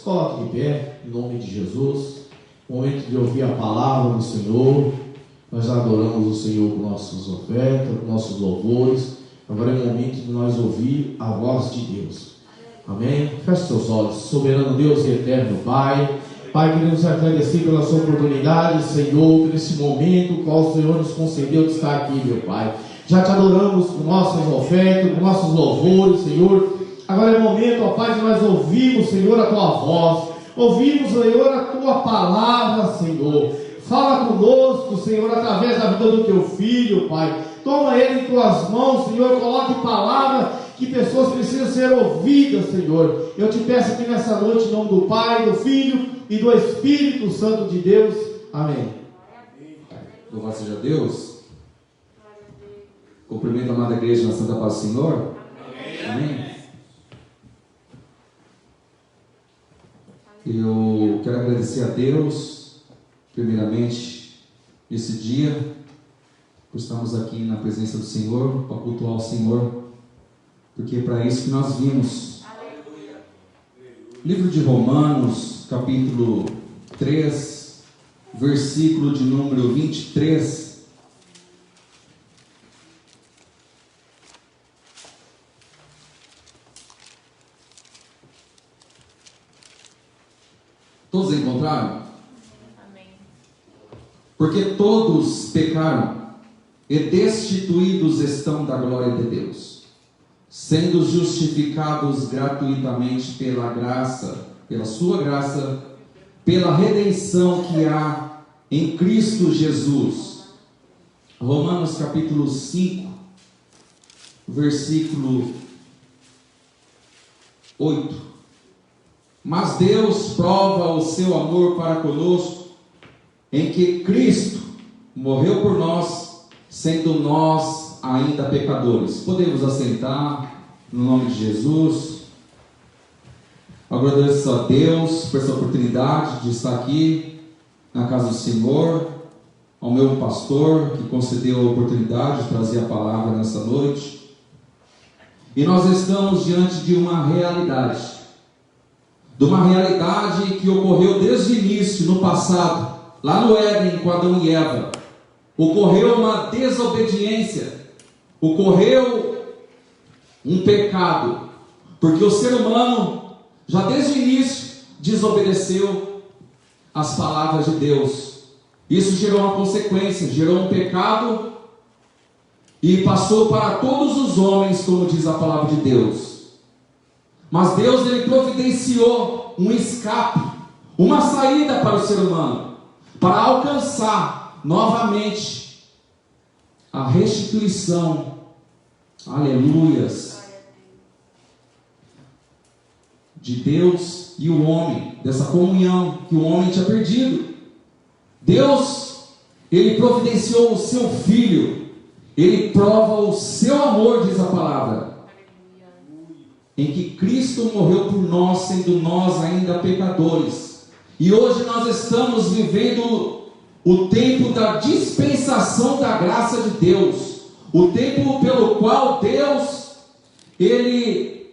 coloque de pé, em nome de Jesus. Momento de ouvir a palavra do Senhor. Nós adoramos o Senhor com nossas ofertas, com nossos louvores. Agora é o momento de nós ouvir a voz de Deus. Amém? Feche seus olhos. Soberano Deus e eterno Pai. Pai, queremos agradecer pela sua oportunidade, Senhor, por esse momento, qual o Senhor nos concedeu de estar aqui, meu Pai. Já te adoramos com nossas ofertas, com nossos louvores, Senhor. Agora é o momento, ó Pai, de nós ouvirmos, Senhor, a tua voz. Ouvimos, Senhor, a tua palavra, Senhor. Fala conosco, Senhor, através da vida do teu filho, Pai. Toma ele em tuas mãos, Senhor. Coloque palavra que pessoas precisam ser ouvidas, Senhor. Eu te peço aqui nessa noite, em nome do Pai, do Filho e do Espírito Santo de Deus. Amém. Louvado seja Deus. Cumprimento a amada igreja na Santa Paz do Senhor. Amém. Eu quero agradecer a Deus, primeiramente, nesse dia, por estarmos aqui na presença do Senhor, para cultuar o Senhor, porque é para isso que nós vimos. Livro de Romanos, capítulo 3, versículo de número 23. Todos encontraram? Amém. Porque todos pecaram e destituídos estão da glória de Deus, sendo justificados gratuitamente pela graça, pela sua graça, pela redenção que há em Cristo Jesus. Romanos capítulo 5, versículo 8. Mas Deus prova o seu amor para conosco, em que Cristo morreu por nós, sendo nós ainda pecadores. Podemos assentar, no nome de Jesus. Agradeço a Deus por essa oportunidade de estar aqui na casa do Senhor, ao meu pastor que concedeu a oportunidade de trazer a palavra nessa noite. E nós estamos diante de uma realidade que ocorreu desde o início, no passado, lá no Éden, com Adão e Eva. Ocorreu uma desobediência, ocorreu um pecado, porque o ser humano, já desde o início, desobedeceu as palavras de Deus. Isso gerou uma consequência, gerou um pecado, e passou para todos os homens, como diz a palavra de Deus. Mas Deus, ele providenciou um escape, uma saída para o ser humano, para alcançar novamente a restituição, aleluias, de Deus e o homem, dessa comunhão que o homem tinha perdido. Deus, ele providenciou o seu Filho, ele prova o seu amor, diz a palavra, em que Cristo morreu por nós, sendo nós ainda pecadores. E hoje nós estamos vivendo o tempo da dispensação da graça de Deus, o tempo pelo qual Deus, ele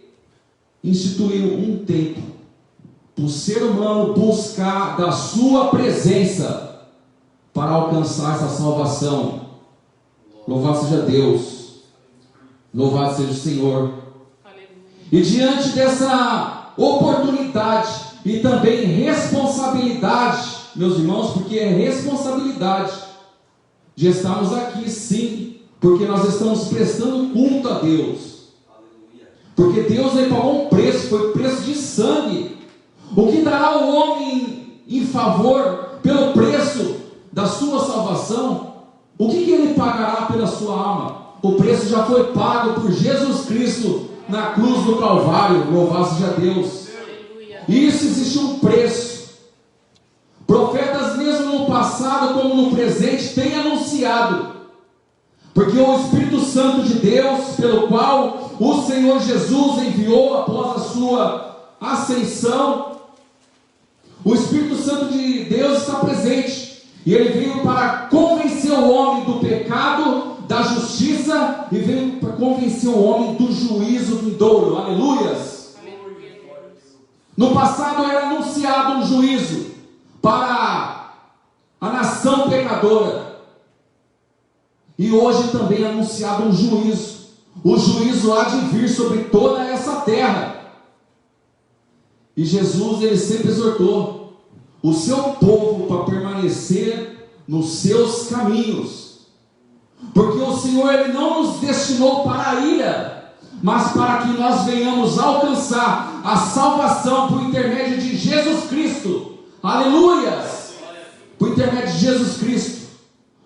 instituiu um tempo para o ser humano buscar da sua presença para alcançar essa salvação. Louvado seja Deus, louvado seja o Senhor. E diante dessa oportunidade e também responsabilidade, meus irmãos, porque é responsabilidade de estarmos aqui, sim, porque nós estamos prestando culto a Deus. Porque Deus, ele pagou um preço, foi preço de sangue. O que dará o homem em favor pelo preço da sua salvação? O que ele pagará pela sua alma? O preço já foi pago por Jesus Cristo na cruz do Calvário. Louvado seja Deus. Isso existe um preço. Profetas mesmo no passado como no presente têm anunciado, porque o Espírito Santo de Deus, pelo qual o Senhor Jesus enviou após a sua ascensão, o Espírito Santo de Deus está presente, e ele veio para convencer o homem do pecado, da justiça, e veio para convencer o homem do juízo vindouro. Aleluias! No passado era anunciado um juízo para a nação pecadora. E hoje também é anunciado um juízo. O juízo há de vir sobre toda essa terra. E Jesus, ele sempre exortou o seu povo para permanecer nos seus caminhos. Porque o Senhor, ele não nos destinou para a ira, mas para que nós venhamos alcançar a salvação por intermédio de Jesus Cristo. Aleluias! Por intermédio de Jesus Cristo.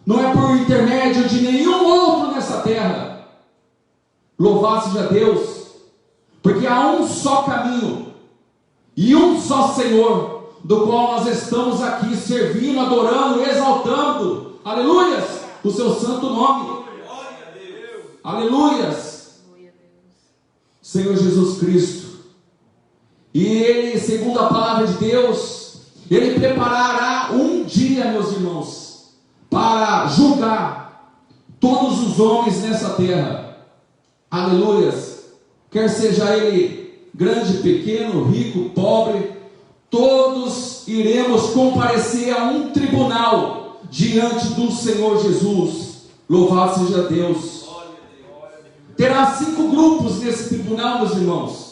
Não é por intermédio de nenhum outro nessa terra. Louvado seja Deus, porque há um só caminho e um só Senhor, do qual nós estamos aqui servindo, adorando, exaltando, aleluias, o seu santo nome. Aleluias, Senhor Jesus Cristo. E Ele, segundo a palavra de Deus, Ele preparará um dia, meus irmãos, para julgar todos os homens nessa terra. Aleluias. Quer seja ele grande, pequeno, rico, pobre, todos iremos comparecer a um tribunal diante do Senhor Jesus. Louvado seja Deus. Terá 5 grupos nesse tribunal, meus irmãos.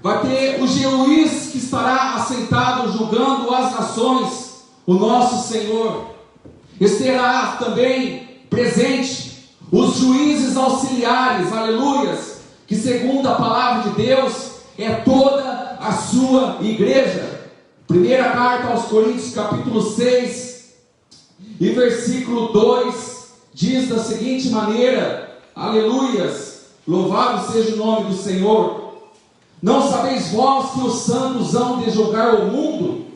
Vai ter o juiz que estará assentado julgando as nações, o nosso Senhor. Estará também presente os juízes auxiliares, aleluias, que segundo a palavra de Deus é toda a sua igreja. Primeira carta aos Coríntios, capítulo 6 e versículo 2, diz da seguinte maneira, aleluias, louvado seja o nome do Senhor. Não sabeis vós que os santos hão de julgar o mundo?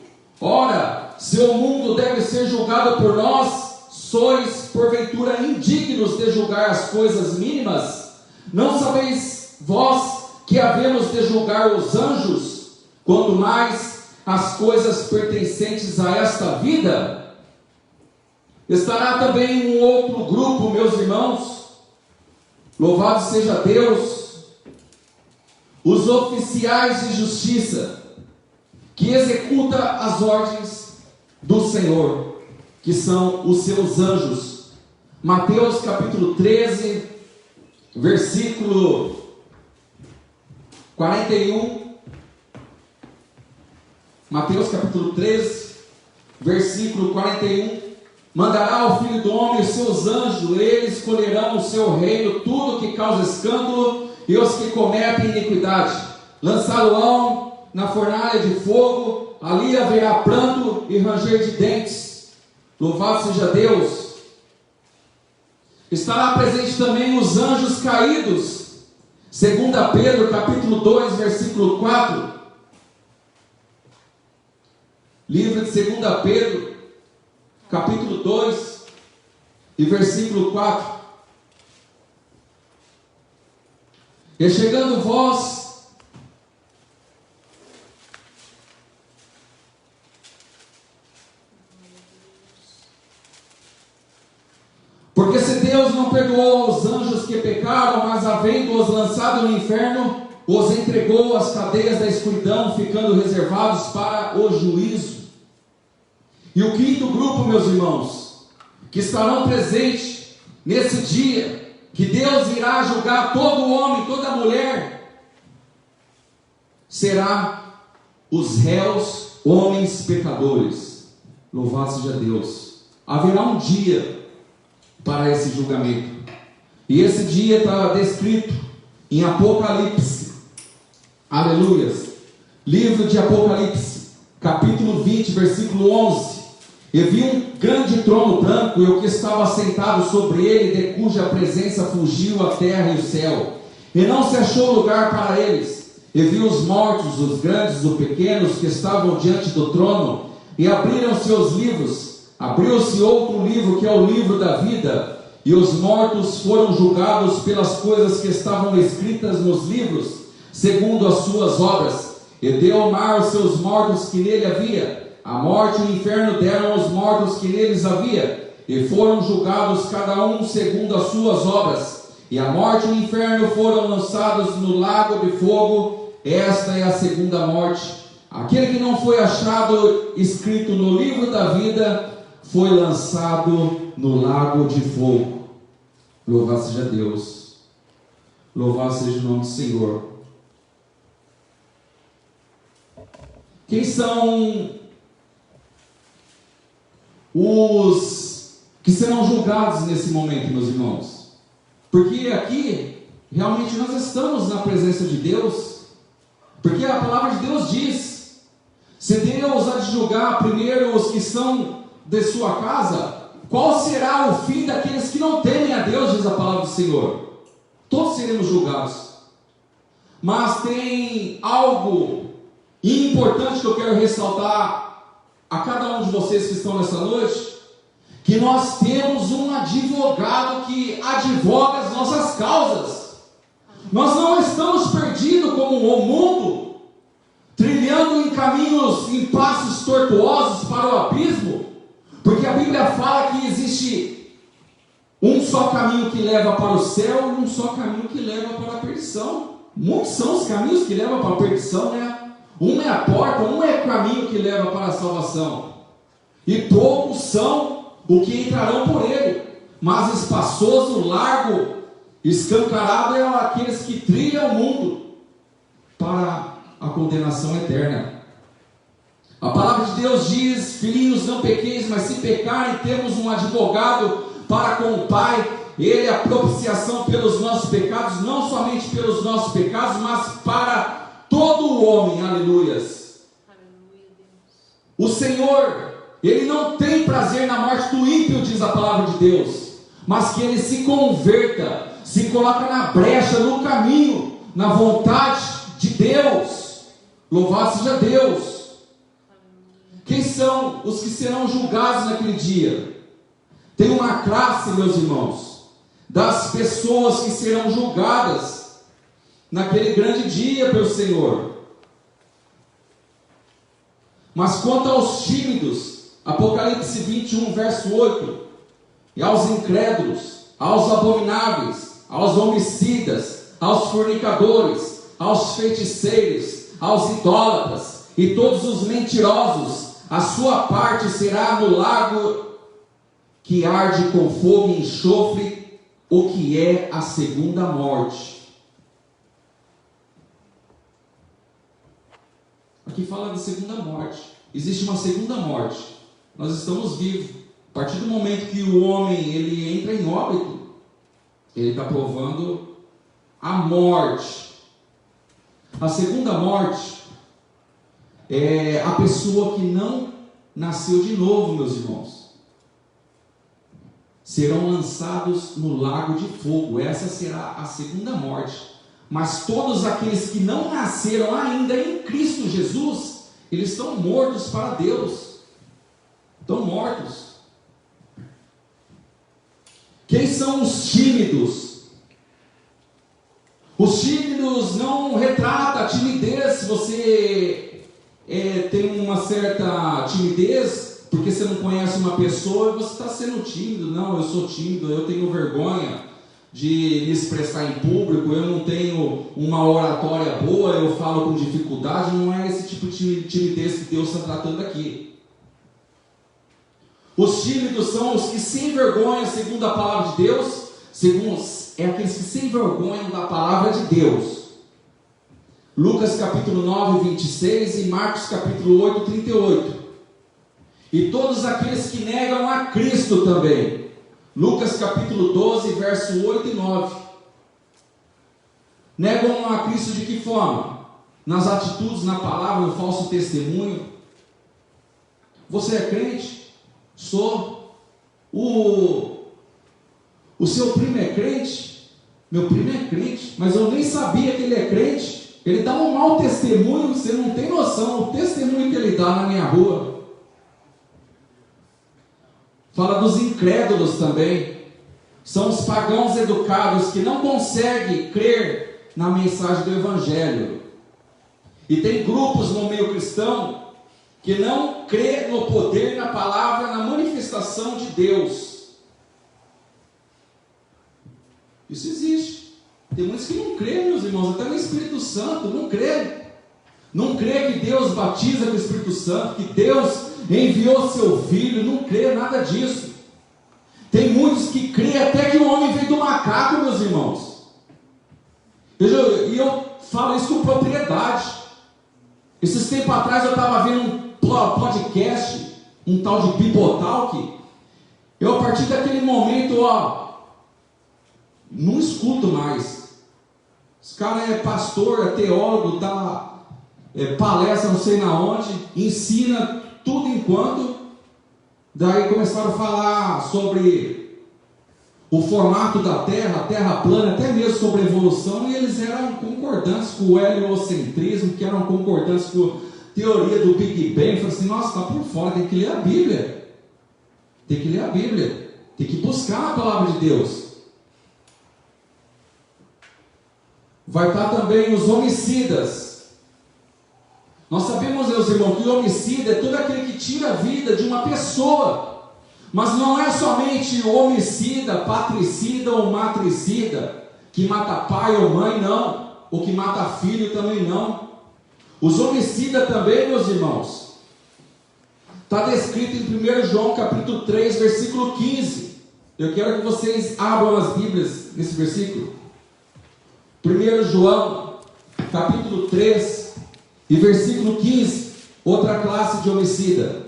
Ora, se o mundo deve ser julgado por nós, sois porventura indignos de julgar as coisas mínimas? Não sabeis vós que havemos de julgar os anjos, quanto mais as coisas pertencentes a esta vida? Estará também um outro grupo, meus irmãos, louvado seja Deus, os oficiais de justiça, que executa as ordens do Senhor, que são os seus anjos. Mateus capítulo 13, versículo 41. Mateus capítulo 13, versículo 41. Mandará ao Filho do Homem os seus anjos, eles escolherão o seu reino tudo que causa escândalo e os que cometem iniquidade. Lançá-lo-ão na fornalha de fogo, ali haverá pranto e ranger de dentes. Louvado seja Deus. Estará presente também os anjos caídos. 2 Pedro capítulo 2, versículo 4. Livro de 2 Pedro capítulo 2 e versículo 4. E chegando vós porque se Deus não perdoou aos anjos que pecaram, mas havendo-os lançado no inferno, os entregou às cadeias da escuridão, ficando reservados para o juízo. E o quinto grupo, meus irmãos, que estarão presentes nesse dia, que Deus irá julgar todo homem, toda mulher, será os réus, homens pecadores. Louvado seja Deus. Haverá um dia para esse julgamento, e esse dia está descrito em Apocalipse, aleluias, livro de Apocalipse, capítulo 20, versículo 11. E vi um grande trono branco, e o que estava sentado sobre ele, de cuja presença fugiu a terra e o céu, e não se achou lugar para eles. E vi os mortos, os grandes, os pequenos, que estavam diante do trono, e abriram-se os livros. Abriu-se outro livro, que é o livro da vida, e os mortos foram julgados pelas coisas que estavam escritas nos livros, segundo as suas obras. E deu o mar os seus mortos que nele havia, a morte e o inferno deram os mortos que neles havia, e foram julgados cada um segundo as suas obras. E a morte e o inferno foram lançados no lago de fogo. esta é a segunda morte. Aquele que não foi achado escrito no livro da vida foi lançado no lago de fogo. Louvado seja Deus. Louvado seja o nome do Senhor. Quem são os que serão julgados nesse momento, meus irmãos? Porque aqui, realmente nós estamos na presença de Deus, porque a palavra de Deus diz: se Deus há de julgar primeiro os que são de sua casa, qual será o fim daqueles que não temem a Deus, diz a palavra do Senhor. Todos seremos julgados. Mas tem algo importante que eu quero ressaltar a cada um de vocês que estão nessa noite, que nós temos um advogado que advoga as nossas causas. Nós não estamos perdidos como o mundo, trilhando em caminhos, em passos tortuosos para o abismo, porque a Bíblia fala que existe um só caminho que leva para o céu e um só caminho que leva para a perdição. Muitos são os caminhos que levam para a perdição, né? Um é a porta, um é o caminho que leva para a salvação, e poucos são o que entrarão por ele. Mas espaçoso, largo, escancarado é aqueles que trilham o mundo para a condenação eterna. A palavra de Deus diz: filhinhos, não pequeis, mas se pecarem, temos um advogado para com o Pai. Ele é a propiciação pelos nossos pecados, não somente pelos nossos pecados, mas para todo o homem. Aleluias. Aleluia, Deus. O Senhor, Ele não tem prazer na morte do ímpio, diz a palavra de Deus, mas que ele se converta, se coloca na brecha, no caminho, na vontade de Deus. Louvado seja Deus. Quem são os que serão julgados naquele dia? Tem uma classe, meus irmãos, das pessoas que serão julgadas naquele grande dia pelo Senhor. Mas quanto aos tímidos, Apocalipse 21, verso 8, e aos incrédulos, aos abomináveis, aos homicidas, aos fornicadores, aos feiticeiros, aos idólatras e todos os mentirosos, a sua parte será no lago que arde com fogo e enxofre, o que é a segunda morte. Aqui fala da segunda morte. Existe uma segunda morte. Nós estamos vivos. A partir do momento que o homem ele entra em óbito, ele está provando a morte. A segunda morte é a pessoa que não nasceu de novo, meus irmãos. Serão lançados no lago de fogo. Essa será a segunda morte. Mas todos aqueles que não nasceram ainda em Cristo Jesus, eles estão mortos para Deus. Estão mortos. Quem são os tímidos? Os tímidos não retrata a timidez. Você tem uma certa timidez porque você não conhece uma pessoa e você está sendo tímido. Não, eu sou tímido, eu tenho vergonha de me expressar em público, eu não tenho uma oratória boa, eu falo com dificuldade. Não é esse tipo de timidez que Deus está tratando aqui. Os tímidos são os que se envergonham, segundo a palavra de Deus, é aqueles que se envergonham da palavra de Deus. Lucas capítulo 9, 26 e Marcos capítulo 8, 38. E todos aqueles que negam a Cristo também. Lucas capítulo 12, verso 8 e 9. Negam a Cristo de que forma? Nas atitudes, na palavra, no falso testemunho. Você é crente? Sou. O seu primo é crente? Meu primo é crente, mas eu nem sabia que ele é crente. Ele dá um mau testemunho, você não tem noção o testemunho que ele dá na minha rua. Fala dos incrédulos também. São os pagãos educados que não conseguem crer na mensagem do Evangelho. E tem grupos no meio cristão que não crê no poder, na palavra, na manifestação de Deus. Isso existe. Tem muitos que não creem, meus irmãos, até no Espírito Santo, não creem. Não crê que Deus batiza com o Espírito Santo, que Deus enviou seu Filho, não crê nada disso. Tem muitos que creem até que o homem veio do macaco, meus irmãos. E eu falo isso com propriedade. Esses tempos atrás eu estava vendo um podcast, um tal de Bibotalk. Eu, a partir daquele momento, não escuto mais. Esse cara é pastor, é teólogo, dá palestra não sei na onde, ensina tudo enquanto. Daí começaram a falar sobre o formato da Terra, a Terra plana, até mesmo sobre evolução, e eles eram concordantes com o heliocentrismo, que eram concordantes com a teoria do Big Bang. Eu falei assim, nossa, está por fora, tem que ler a Bíblia. Tem que ler a Bíblia, tem que buscar a palavra de Deus. Vai estar também os homicidas. Nós sabemos, meus irmãos, que o homicida é todo aquele que tira a vida de uma pessoa. Mas não é somente o homicida, patricida ou matricida, que mata pai ou mãe, não. Ou que mata filho também, não. Os homicidas também, meus irmãos, está descrito em 1 João capítulo 3, versículo 15. Eu quero que vocês abram as Bíblias nesse versículo. 1 João capítulo 3 e versículo 15. Outra classe de homicida.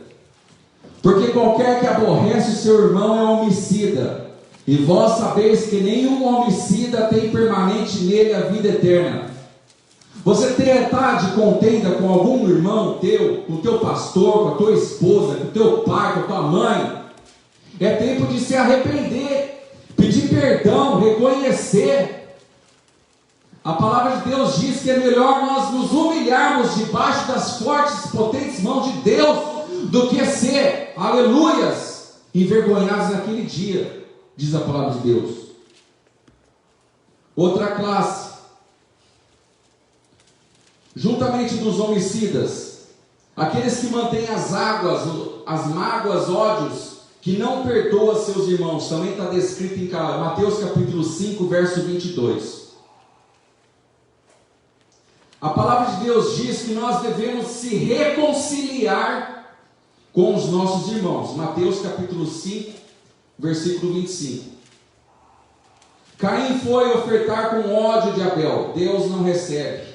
Porque qualquer que aborrece o seu irmão é homicida, e vós sabeis que nenhum homicida tem permanente nele a vida eterna. Você está de contenda com algum irmão teu, com o teu pastor, com a tua esposa, com o teu pai, com a tua mãe? É tempo de se arrepender, pedir perdão, reconhecer. A palavra de Deus diz que é melhor nós nos humilharmos debaixo das fortes, potentes mãos de Deus, do que ser, aleluias, envergonhados naquele dia, diz a palavra de Deus. Outra classe, juntamente dos homicidas, aqueles que mantêm as mágoas, ódios, que não perdoa seus irmãos, também está descrito em Mateus capítulo 5, verso 22. A palavra de Deus diz que nós devemos se reconciliar com os nossos irmãos. Mateus capítulo 5, versículo 25. Caim foi ofertar com ódio de Abel. Deus não recebe.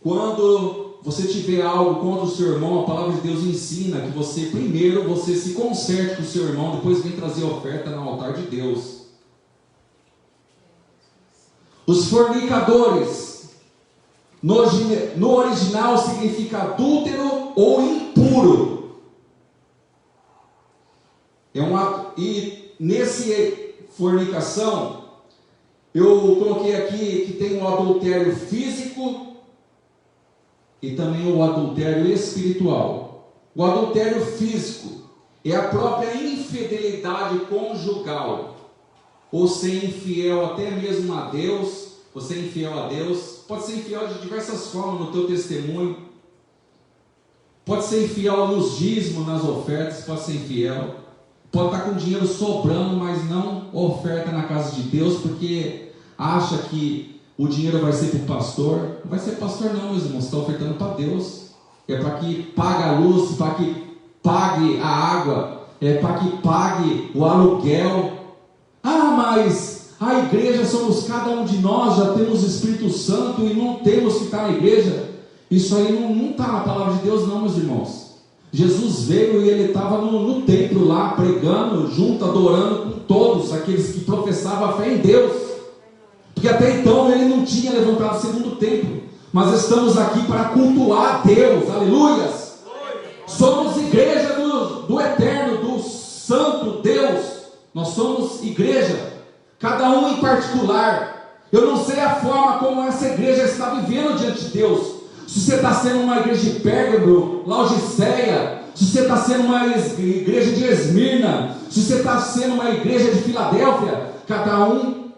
Quando você tiver algo contra o seu irmão, a palavra de Deus ensina que primeiro você se conserte com o seu irmão, depois vem trazer oferta no altar de Deus. Os fornicadores, no original significa adúltero ou impuro. E nesse fornicação, eu coloquei aqui que tem o adultério físico e também o adultério espiritual. O adultério físico é a própria infidelidade conjugal, ou ser infiel até mesmo a Deus. Você é infiel a Deus, pode ser infiel de diversas formas no teu testemunho, pode ser infiel nos dízimos, nas ofertas, pode ser infiel, pode estar com dinheiro sobrando, mas não oferta na casa de Deus, porque acha que o dinheiro vai ser para o pastor. Não vai ser pastor não, meus irmãos, você está ofertando para Deus, é para que pague a luz, para que pague a água, é para que pague o aluguel. Mas a igreja somos cada um de nós, já temos o Espírito Santo e não temos que estar na igreja. Isso aí não está na palavra de Deus não, meus irmãos. Jesus veio e ele estava no templo lá, pregando, junto, adorando com todos aqueles que professavam a fé em Deus. Porque até então ele não tinha levantado o segundo templo. Mas estamos aqui para cultuar a Deus, aleluias. Somos igreja do eterno, do santo Deus. Nós somos igreja, cada um em particular. Eu não sei a forma como essa igreja está vivendo diante de Deus. Se você está sendo uma igreja de Pérgamo, Laodiceia, se você está sendo uma igreja de Esmirna, se você está sendo uma igreja de Filadélfia, cada um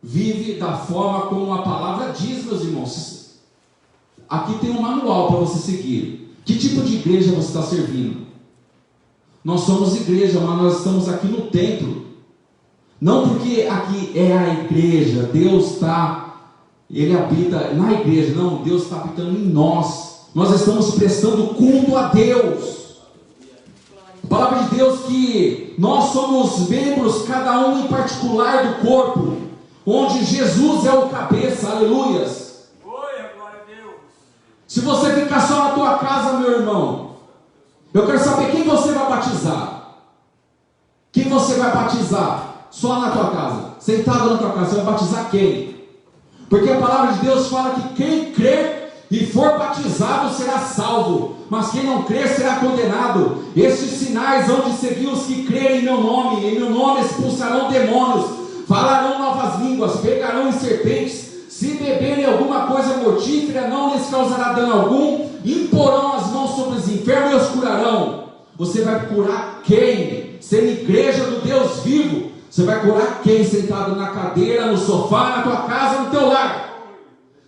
vive da forma como a palavra diz, meus irmãos. Aqui tem um manual para você seguir. Que tipo de igreja você está servindo? Nós somos igreja, mas nós estamos aqui no templo. Não porque aqui é a igreja, Ele habita na igreja. Não, Deus está habitando em nós. Nós estamos prestando culto a Deus. A palavra de Deus que nós somos membros, cada um em particular do corpo, onde Jesus é o cabeça, aleluias. Glória a Deus. Se você ficar só na tua casa, meu irmão, eu quero saber quem você vai batizar. Quem você vai batizar? Só na tua casa, sentado na tua casa, você vai batizar quem? Porque a palavra de Deus fala que quem crê e for batizado será salvo, mas quem não crer será condenado. Estes sinais hão de seguir os que crerem em meu nome expulsarão demônios, falarão novas línguas, pegarão em serpentes, se beberem alguma coisa mortífera não lhes causará dano algum, imporão as mãos sobre os enfermos e os curarão. Você vai curar quem? Sendo igreja do Deus vivo. Você vai curar quem? Sentado na cadeira, no sofá, na tua casa, no teu lar.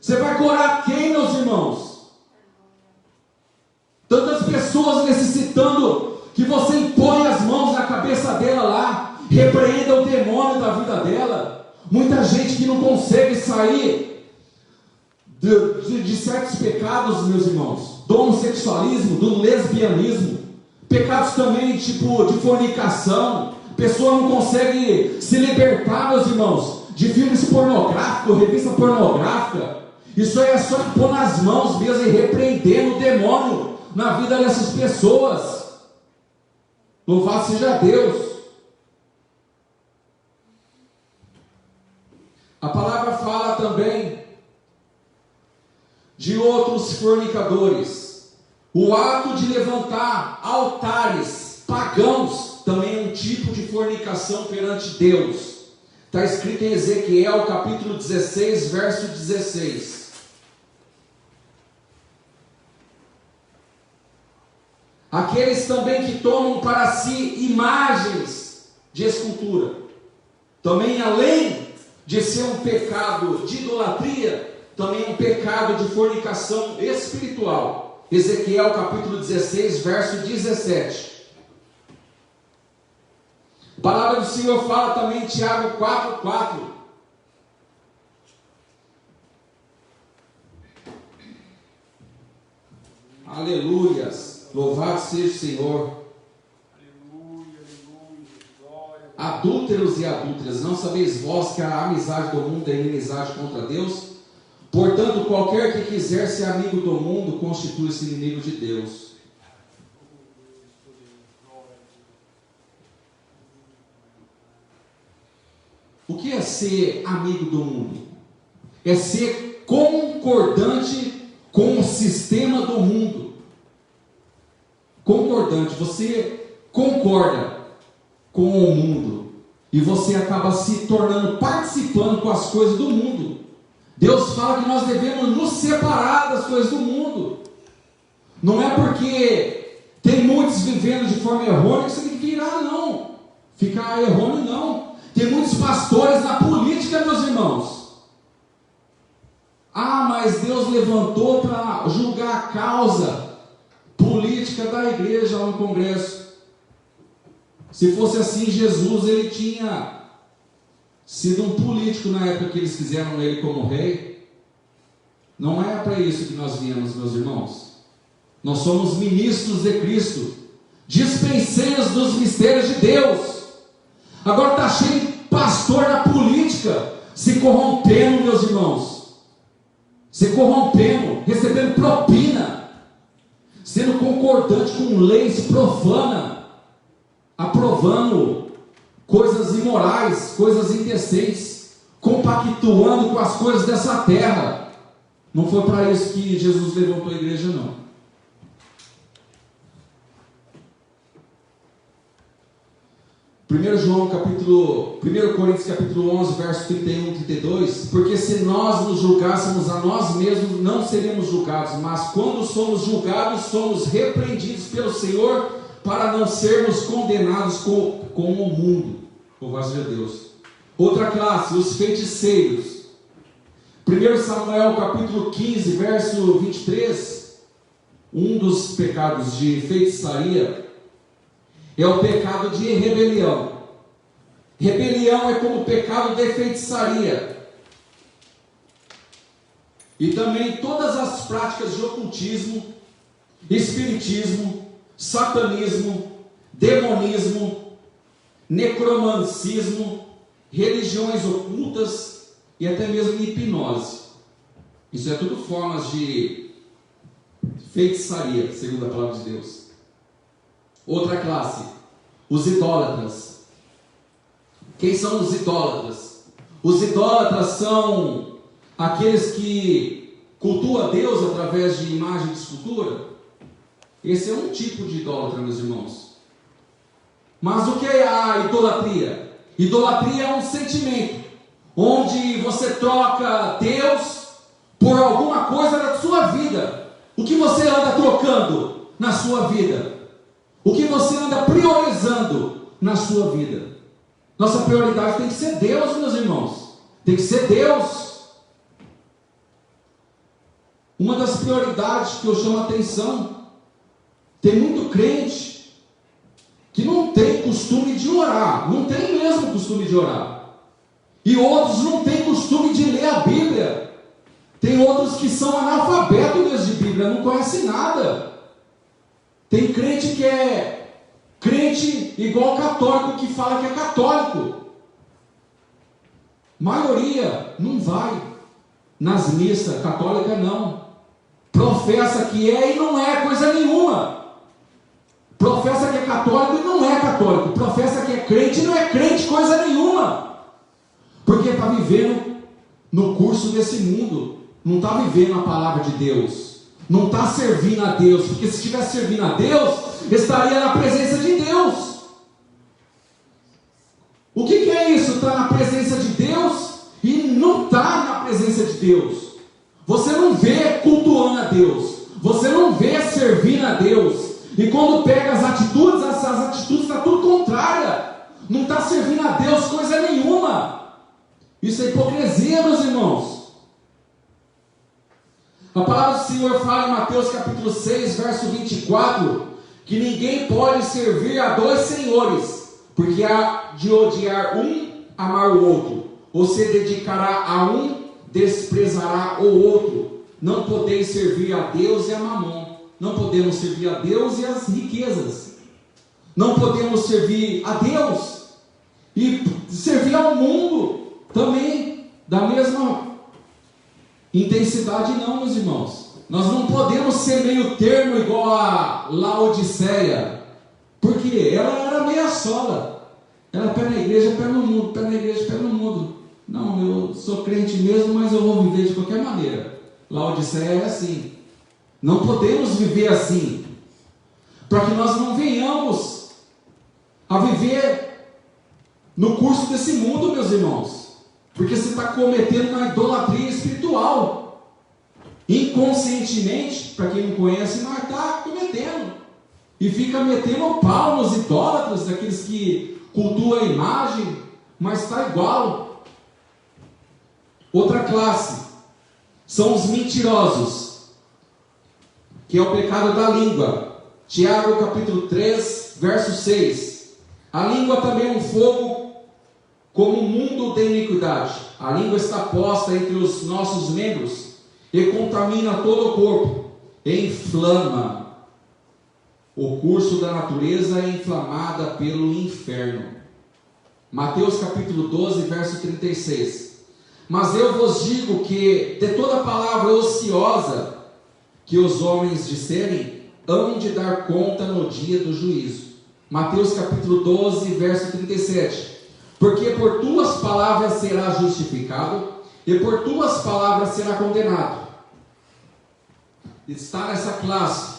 Você vai curar quem, meus irmãos? Tantas pessoas necessitando que você impõe as mãos na cabeça dela lá, repreenda o demônio da vida dela. Muita gente que não consegue sair de certos pecados, meus irmãos, do homossexualismo, do lesbianismo, pecados também tipo de fornicação. A pessoa não consegue se libertar, meus irmãos, de filmes pornográficos, revista pornográfica. Isso aí é só pôr nas mãos mesmo e repreendendo o demônio na vida dessas pessoas. Louvado seja Deus. A palavra fala também de outros fornicadores. O ato de levantar altares pagãos também é um tipo de fornicação perante Deus. Está escrito em Ezequiel capítulo 16, verso 16. Aqueles também que tomam para si imagens de escultura, também além de ser um pecado de idolatria, também é um pecado de fornicação espiritual. Ezequiel capítulo 16, verso 17. A palavra do Senhor fala também em Tiago 4:4. Aleluias. Louvado seja o Senhor. Aleluia, aleluia, glória. Adúlteros e adúlteras, não sabeis vós que a amizade do mundo é inimizade contra Deus? Portanto, qualquer que quiser ser amigo do mundo, constitui-se inimigo de Deus. O que é ser amigo do mundo? É ser concordante com o sistema do mundo. Concordante, você concorda com o mundo e você acaba se tornando, participando com as coisas do mundo. Deus fala que nós devemos nos separar das coisas do mundo. Não é porque tem muitos vivendo de forma errônea que você tem que virar, não. Ficar errôneo, não. Tem muitos pastores na política, meus irmãos. Ah, mas Deus levantou para julgar a causa política da igreja lá no Congresso. Se fosse assim, Jesus ele tinha sido um político na época que eles fizeram ele como rei. Não é para isso que nós viemos, meus irmãos. Nós somos ministros de Cristo, dispenseiros dos mistérios de Deus. Agora está cheio de pastor da política se corrompendo, meus irmãos, se corrompendo, recebendo propina, sendo concordante com leis profanas, aprovando coisas imorais, coisas indecentes, compactuando com as coisas dessa terra. Não foi para isso que Jesus levantou a igreja, não. 1 Coríntios capítulo 11, verso 31 e 32, porque se nós nos julgássemos a nós mesmos, não seríamos julgados, mas quando somos julgados, somos repreendidos pelo Senhor, para não sermos condenados com o mundo. Louvado seja Deus. Outra classe, os feiticeiros. 1 Samuel capítulo 15, verso 23, um dos pecados de feitiçaria é o pecado de rebelião. Rebelião é como pecado de feitiçaria. E também todas as práticas de ocultismo, espiritismo, satanismo, demonismo, necromancismo, religiões ocultas e até mesmo hipnose. Isso é tudo formas de feitiçaria, segundo a palavra de Deus. Outra classe, os idólatras. Quem são os idólatras? Os idólatras são aqueles que cultuam a Deus através de imagem de escultura. Esse é um tipo de idólatra, meus irmãos. Mas o que é a idolatria? Idolatria é um sentimento onde você troca Deus por alguma coisa da sua vida. O que você anda trocando na sua vida? O que você anda priorizando na sua vida? Nossa prioridade tem que ser Deus, meus irmãos. Tem que ser Deus. Uma das prioridades que eu chamo a atenção, tem muito crente que não tem costume de orar, não tem mesmo costume de orar, e outros não têm costume de ler a Bíblia. Tem outros que são analfabetos de Bíblia, não conhecem nada. Tem crente que é crente igual católico, que fala que é católico. Maioria não vai nas missas, católica não. Professa que é e não é coisa nenhuma. Professa que é católico e não é católico. Professa que é crente e não é crente coisa nenhuma. Porque está vivendo no curso desse mundo. Não está vivendo a palavra de Deus. Não está servindo a Deus. Porque se estivesse servindo a Deus, estaria na presença de Deus. O que é isso? Está na presença de Deus e não está na presença de Deus. Você não vê cultuando a Deus. Você não vê servindo a Deus. E quando pega as atitudes, essas atitudes estão tudo contrária. Não está servindo a Deus coisa nenhuma. Isso é hipocrisia, meus irmãos. A palavra do Senhor fala em Mateus capítulo 6, verso 24, que ninguém pode servir a dois senhores, porque há de odiar um, amar o outro, ou se dedicará a um, desprezará o outro. Não podeis servir a Deus e a Mamon. Não podemos servir a Deus e as riquezas. Não podemos servir a Deus e servir ao mundo também da mesma intensidade, não, meus irmãos. Nós não podemos ser meio termo igual a Laodiceia, porque ela era meia sola. Ela pé na igreja, pé no mundo, pé na igreja, pé no mundo. Não, eu sou crente mesmo, mas eu vou viver de qualquer maneira. Laodiceia é assim. Não podemos viver assim, para que nós não venhamos a viver no curso desse mundo, meus irmãos, porque você está cometendo uma idolatria espiritual, inconscientemente, para quem não conhece, mas está cometendo, e fica metendo pau nos idólatras, daqueles que cultuam a imagem, mas está igual. Outra classe são os mentirosos, que é o pecado da língua. Tiago capítulo 3, verso 6. A língua também é um fogo, como um mundo de iniquidade. A língua está posta entre os nossos membros e contamina todo o corpo, e inflama. O curso da natureza é inflamada pelo inferno. Mateus capítulo 12, verso 36. Mas eu vos digo que de toda palavra ociosa que os homens disserem, hão de dar conta no dia do juízo. Mateus capítulo 12, verso 37. Porque por tuas palavras será justificado, e por tuas palavras será condenado. Está nessa classe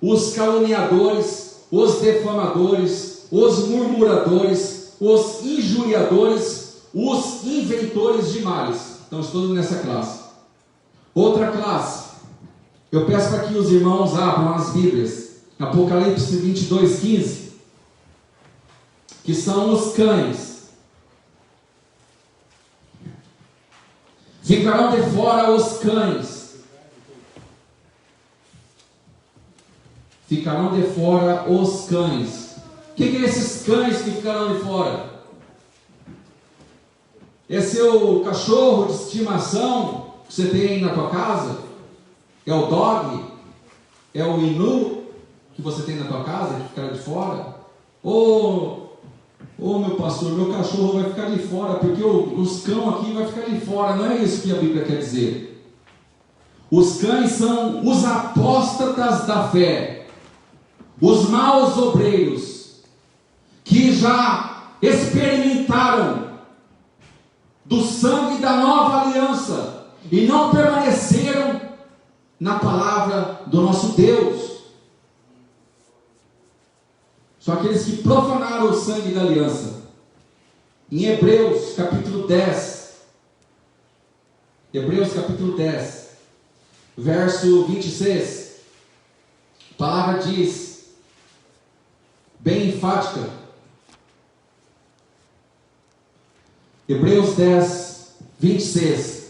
os caluniadores, os defamadores, os murmuradores, os injuriadores, os inventores de males. Estamos todos nessa classe. Outra classe, eu peço para que os irmãos abram as Bíblias, Apocalipse 22, 15, que são os cães. Ficarão de fora os cães. Ficarão de fora os cães. O que é esses cães que ficarão de fora? É seu cachorro de estimação que você tem na tua casa? É o dog? É o inu que você tem na tua casa, que fica de fora? Ou meu pastor, meu cachorro vai ficar de fora, porque os cães aqui vai ficar de fora. Não é isso que a Bíblia quer dizer. Os cães são os apóstatas da fé, os maus obreiros, que já experimentaram do sangue da nova aliança e não permaneceram na palavra do nosso Deus. São aqueles que profanaram o sangue da aliança. Em Hebreus capítulo 10, verso 26, a palavra diz, bem enfática, Hebreus 10, 26,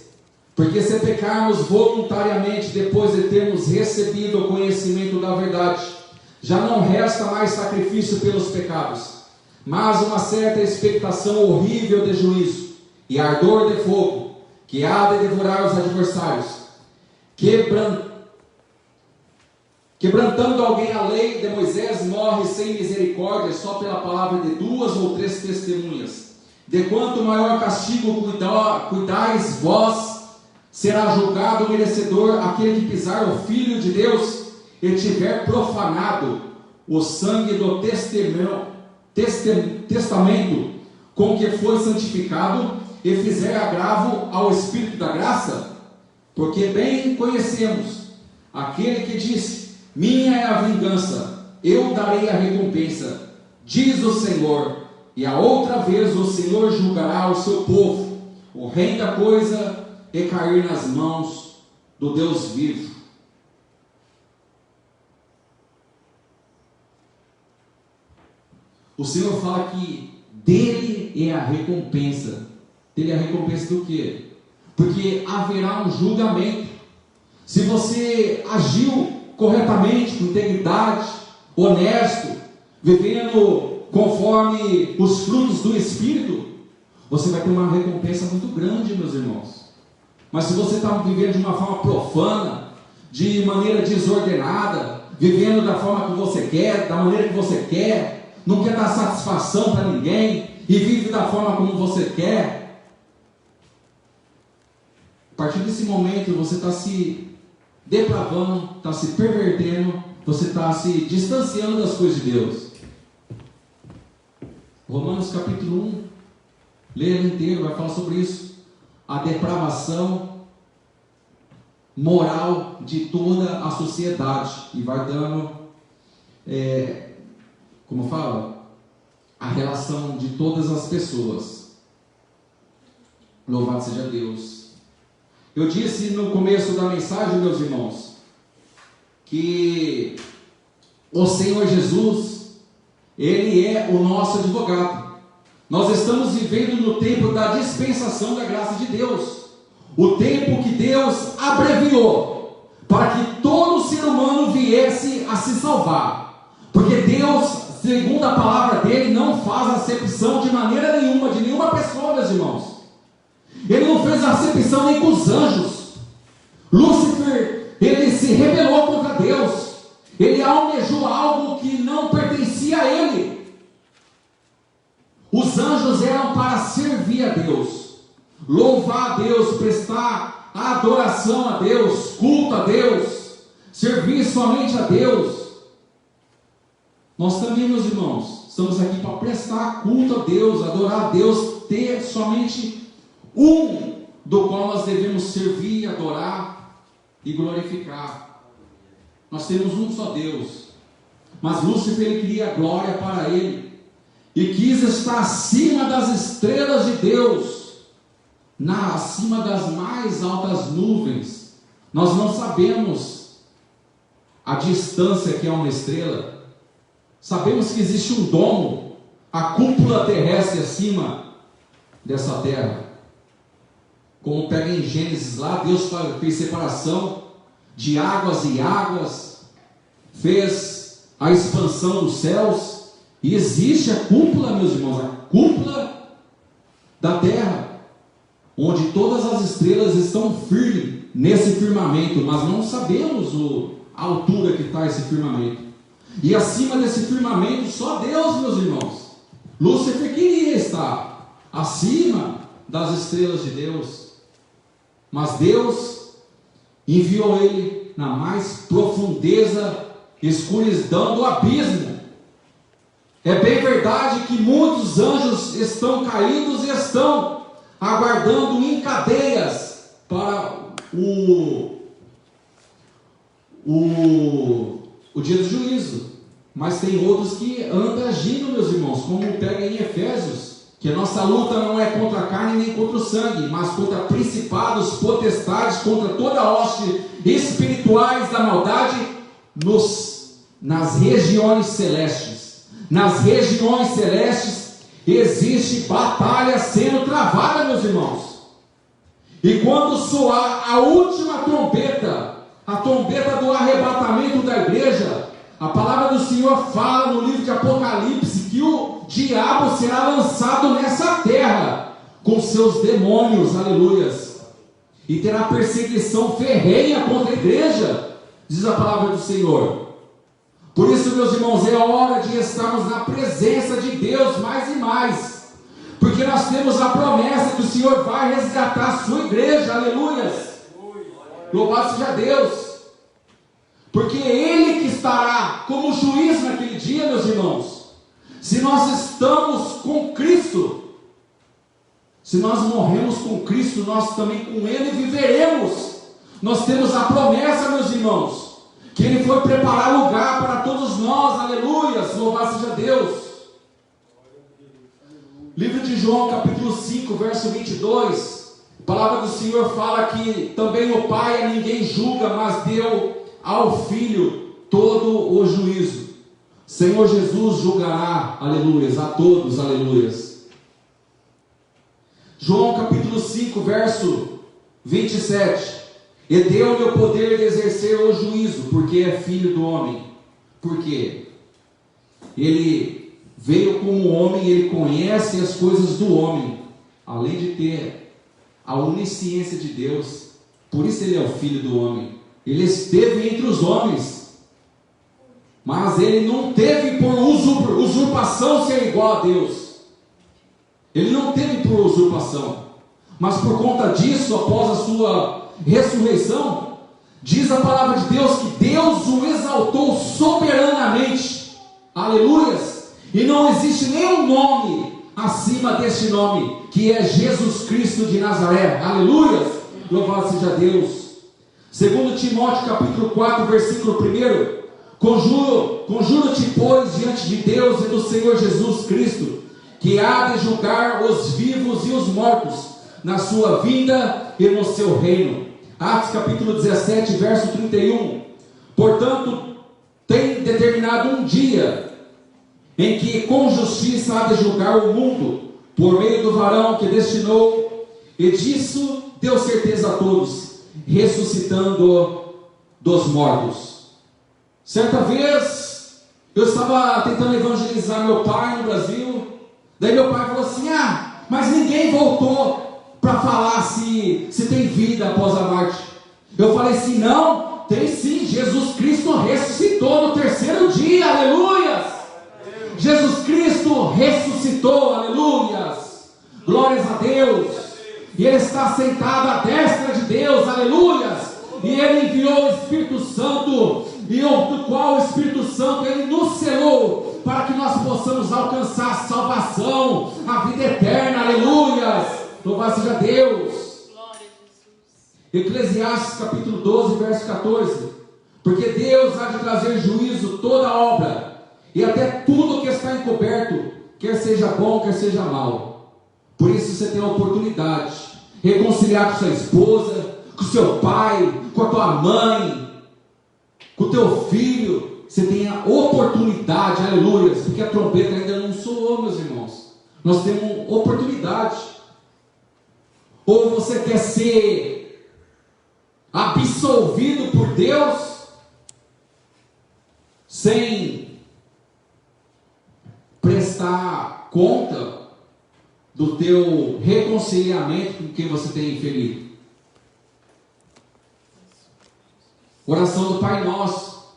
porque se pecarmos voluntariamente depois de termos recebido o conhecimento da verdade, já não resta mais sacrifício pelos pecados, mas uma certa expectação horrível de juízo e ardor de fogo, que há de devorar os adversários. Quebrantando alguém a lei de Moisés, morre sem misericórdia só pela palavra de 2 ou 3 testemunhas. De quanto maior castigo cuidais vós, será julgado merecedor aquele que pisar o Filho de Deus e tiver profanado o sangue do testamento com que foi santificado e fizer agravo ao Espírito da graça, porque bem conhecemos aquele que disse, minha é a vingança, eu darei a recompensa, diz o Senhor, e a outra vez o Senhor julgará o seu povo. Horrenda coisa é cair nas mãos do Deus vivo. O Senhor fala que dele é a recompensa. Dele é a recompensa do quê? Porque haverá um julgamento. Se você agiu corretamente, com integridade, honesto, vivendo conforme os frutos do Espírito, você vai ter uma recompensa muito grande, meus irmãos. Mas se você está vivendo de uma forma profana, de maneira desordenada, vivendo da forma que você quer, da maneira que você quer, não quer dar satisfação para ninguém e vive da forma como você quer, a partir desse momento você está se depravando, está se pervertendo, você está se distanciando das coisas de Deus. Romanos capítulo 1, leia ele inteiro, vai falar sobre isso. A depravação moral de toda a sociedade, e vai dando como fala, a relação de todas as pessoas. Louvado seja Deus. Eu disse no começo da mensagem, meus irmãos, que o Senhor Jesus, Ele é o nosso advogado. Nós estamos vivendo no tempo da dispensação da graça de Deus, o tempo que Deus abreviou para que todo ser humano viesse a se salvar, porque Deus, segundo a palavra dele, não faz acepção de maneira nenhuma, de nenhuma pessoa, meus irmãos. Ele não fez acepção nem com os anjos. Lúcifer, ele se rebelou contra Deus, ele almejou algo que não pertencia a ele. Os anjos eram para servir a Deus, louvar a Deus, prestar adoração a Deus, culto a Deus, servir somente a Deus. Nós também, meus irmãos, estamos aqui para prestar culto a Deus, adorar a Deus, ter somente um do qual nós devemos servir, adorar e glorificar. Nós temos um só Deus, mas Lúcifer, ele queria glória para ele e quis estar acima das estrelas de Deus, acima das mais altas nuvens. Nós não sabemos a distância que é uma estrela. Sabemos que existe um domo, a cúpula terrestre acima dessa terra. Como pega em Gênesis lá, Deus fez separação de águas e águas, fez a expansão dos céus, e existe a cúpula, meus irmãos, a cúpula da terra. onde todas as estrelas estão firmes nesse firmamento, mas não sabemos a altura que está esse firmamento. E acima desse firmamento, só Deus, meus irmãos. Lúcifer queria estar acima das estrelas de Deus, mas Deus enviou ele na mais profundeza, escuridão do abismo. É bem verdade que muitos anjos estão caídos e estão aguardando em cadeias para o dia do juízo. Mas tem outros que andam agindo, meus irmãos, como pega em Efésios, que a nossa luta não é contra a carne nem contra o sangue, mas contra principados, potestades, contra toda a hoste espirituais da maldade nas regiões celestes. Nas regiões celestes existe batalha sendo travada, meus irmãos. E quando soar a última trombeta, a trombeta do arrebatamento da igreja, a palavra do Senhor fala no livro de Apocalipse que o diabo será lançado nessa terra com seus demônios, aleluias, e terá perseguição ferrenha contra a igreja, diz a palavra do Senhor. Por isso, meus irmãos, é hora de estarmos na presença de Deus mais e mais, porque nós temos a promessa que o Senhor vai resgatar a sua igreja, aleluias, louvado seja Deus, porque é Ele que estará como juiz naquele dia, meus irmãos. Se nós estamos com Cristo, se nós morremos com Cristo, nós também com Ele viveremos. Nós temos a promessa, meus irmãos, que Ele foi preparar lugar para todos nós, aleluias, louvado seja Deus. Livro de João, capítulo 5, verso 22, a palavra do Senhor fala que também o Pai a ninguém julga, mas deu ao Filho todo o juízo. Senhor Jesus julgará, aleluias, a todos, aleluias. João capítulo 5, verso 27, e deu-lhe o poder de exercer o juízo, porque é filho do homem. Por quê? Ele veio como homem, ele conhece as coisas do homem, além de ter a onisciência de Deus. Por isso ele é o filho do homem. Ele esteve entre os homens, mas ele não teve por usurpação ser igual a Deus. Ele não teve por usurpação, mas por conta disso, após a sua ressurreição, diz a palavra de Deus que Deus o exaltou soberanamente, aleluias, e não existe nenhum nome acima deste nome, que é Jesus Cristo de Nazaré, aleluias, louvado seja Deus. Segundo Timóteo capítulo 4, versículo 1, conjuro-te, pois, diante de Deus e do Senhor Jesus Cristo, que há de julgar os vivos e os mortos, na sua vinda e no seu reino. Atos capítulo 17, verso 31, portanto, tem determinado um dia, em que com justiça há de julgar o mundo, por meio do varão que destinou, e disso deu certeza a todos, ressuscitando dos mortos. Certa vez, eu estava tentando evangelizar meu pai no Brasil, daí meu pai falou assim, mas ninguém voltou para falar se tem vida após a morte. Eu falei assim, não, tem sim, Jesus Cristo ressuscitou no terceiro dia, aleluias, Jesus Cristo ressuscitou, aleluias, glórias a Deus, e Ele está sentado à destra de Deus, aleluias, e Ele enviou o Espírito Santo, e do qual o Espírito Santo Ele nos selou, para que nós possamos alcançar a salvação, a vida eterna, aleluias, louvado seja Deus. Eclesiastes capítulo 12, verso 14, porque Deus há de trazer juízo toda obra, e até tudo que está encoberto, quer seja bom, quer seja mal. Por isso você tem a oportunidade de reconciliar com sua esposa, com seu pai, com a tua mãe, com o teu filho. Você tem a oportunidade, aleluia, porque a trombeta ainda não soou, meus irmãos. Nós temos oportunidade. Ou você quer ser absolvido por Deus sem prestar conta do teu reconciliamento com quem você tem ferido. Oração do Pai Nosso.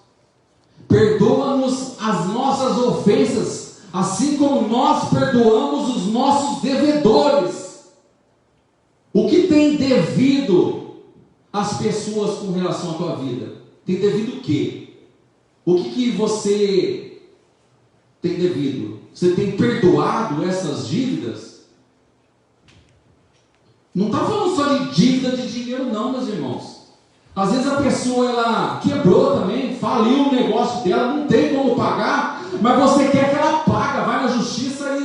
Perdoa-nos as nossas ofensas, assim como nós perdoamos os nossos devedores. O que tem devido às pessoas com relação à tua vida? Tem devido o quê? O que você tem devido? Você tem perdoado essas dívidas? Não está falando só de dívida de dinheiro não, meus irmãos. Às vezes a pessoa, ela quebrou também, faliu o negócio dela, não tem como pagar, mas você quer que ela pague, vai na justiça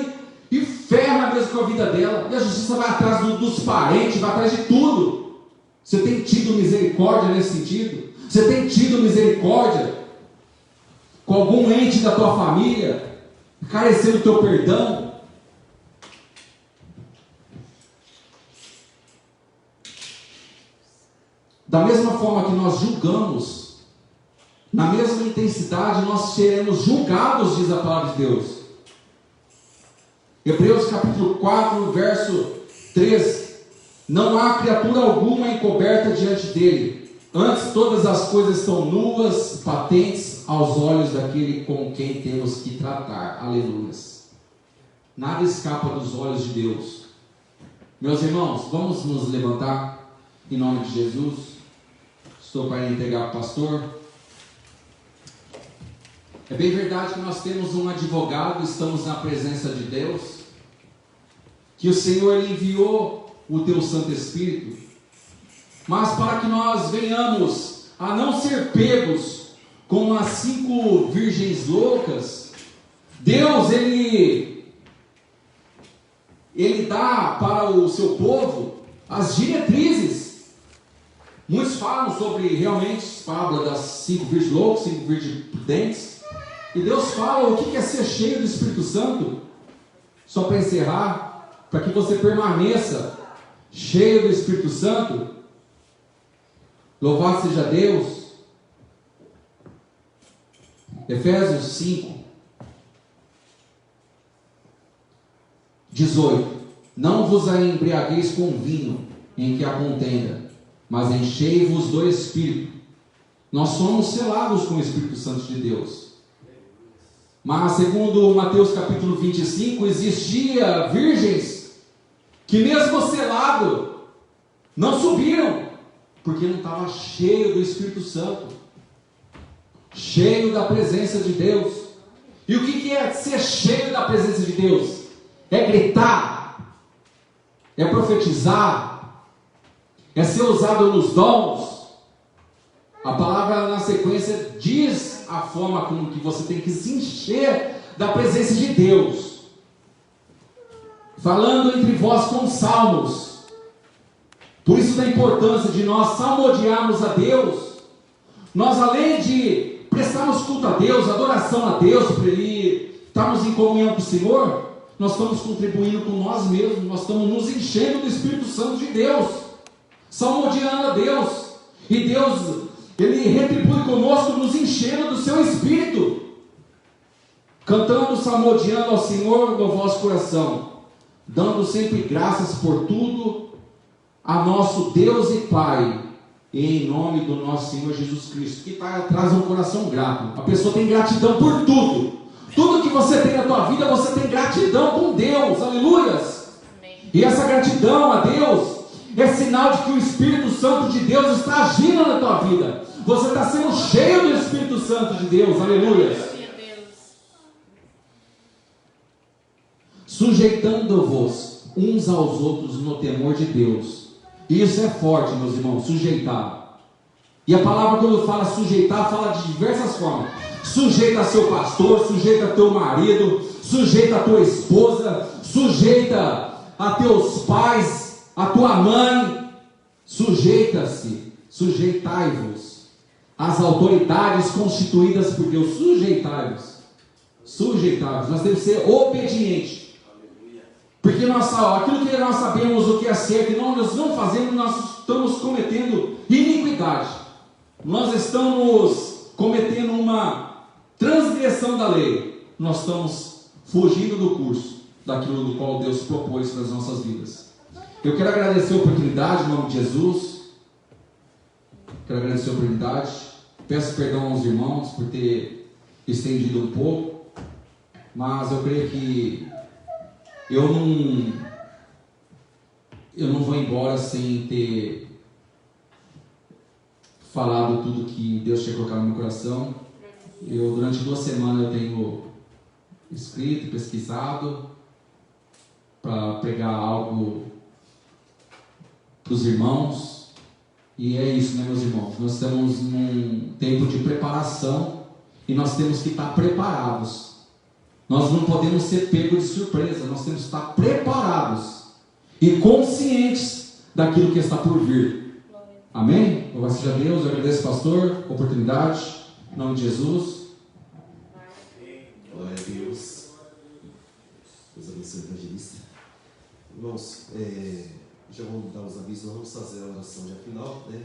e ferra mesmo com a vida dela. E a justiça vai atrás dos parentes, vai atrás de tudo. Você tem tido misericórdia nesse sentido? Você tem tido misericórdia com algum ente da tua família, carecendo o teu perdão? Da mesma forma que nós julgamos, na mesma intensidade nós seremos julgados, diz a palavra de Deus. Hebreus capítulo 4, verso 13. Não há criatura alguma encoberta diante dele, antes todas as coisas estão nuas, patentes aos olhos daquele com quem temos que tratar. Aleluia. Nada escapa dos olhos de Deus. Meus irmãos, vamos nos levantar em nome de Jesus. Estou para entregar para o pastor. É bem verdade que nós temos um advogado, estamos na presença de Deus, que o Senhor ele enviou o teu Santo Espírito, mas para que nós venhamos a não ser pegos como as 5 virgens loucas, Deus ele dá para o seu povo as diretrizes. Muitos falam sobre realmente parábola das 5 virgens loucas, 5 virgens prudentes. E Deus fala o que é ser cheio do Espírito Santo. Só para encerrar, para que você permaneça cheio do Espírito Santo. Louvado seja Deus. Efésios 5, 18. Não vos embriagueis com vinho, em que há contenda, mas enchei-vos do Espírito. Nós somos selados com o Espírito Santo de Deus. Mas segundo Mateus capítulo 25, existia virgens que mesmo selado não subiram, porque não estava cheio do Espírito Santo, cheio da presença de Deus. E o que é ser cheio da presença de Deus? É gritar, é profetizar, é ser usado nos dons. A palavra na sequência diz a forma como que você tem que se encher da presença de Deus. Falando entre vós com salmos. Por isso da importância de nós salmodiarmos a Deus. Nós, além de prestarmos culto a Deus, adoração a Deus, para Ele estarmos em comunhão com o Senhor, nós estamos contribuindo com nós mesmos, nós estamos nos enchendo do Espírito Santo de Deus, salmodiando a Deus, e Deus, Ele retribui conosco, nos enchendo do seu Espírito, cantando, salmodiando ao Senhor no vosso coração, dando sempre graças por tudo a nosso Deus e Pai, em nome do nosso Senhor Jesus Cristo, que traz um coração grato. A pessoa tem gratidão por tudo. Tudo que você tem na tua vida, você tem gratidão com Deus, aleluias. Amém. E essa gratidão a Deus é sinal de que o Espírito Santo de Deus está agindo na tua vida. Você está sendo cheio do Espírito Santo de Deus, aleluias. Sujeitando-vos uns aos outros no temor de Deus. Isso é forte, meus irmãos, sujeitar. E a palavra, quando fala sujeitar, fala de diversas formas. Sujeita a seu pastor, sujeita a teu marido, sujeita a tua esposa, sujeita a teus pais, a tua mãe. Sujeita-se, sujeitai-vos às autoridades constituídas por Deus. Sujeitai-vos, sujeitai-vos. Nós temos que ser obedientes. Porque aquilo que nós sabemos o que é certo e nós não fazemos, nós estamos cometendo iniquidade. Nós estamos cometendo uma transgressão da lei. Nós estamos fugindo do curso. daquilo do qual Deus propôs para as nossas vidas. Eu quero agradecer a oportunidade em nome de Jesus. Quero agradecer a oportunidade. Peço perdão aos irmãos por ter estendido um pouco, mas eu creio que eu não vou embora sem ter falado tudo que Deus tinha colocado no meu coração. Durante 2 semanas eu tenho escrito, pesquisado para pregar algo para os irmãos. E é isso, né, meus irmãos? Nós estamos num tempo de preparação e nós temos que estar preparados. Nós não podemos ser pegos de surpresa, nós temos que estar preparados e conscientes daquilo que está por vir. Amém? Louvado seja Deus. Eu agradeço, pastor, a oportunidade, em nome de Jesus. Glória a Deus. Deus abençoe o evangelista. Irmãos, já vamos dar os avisos, nós vamos fazer a oração já final, né?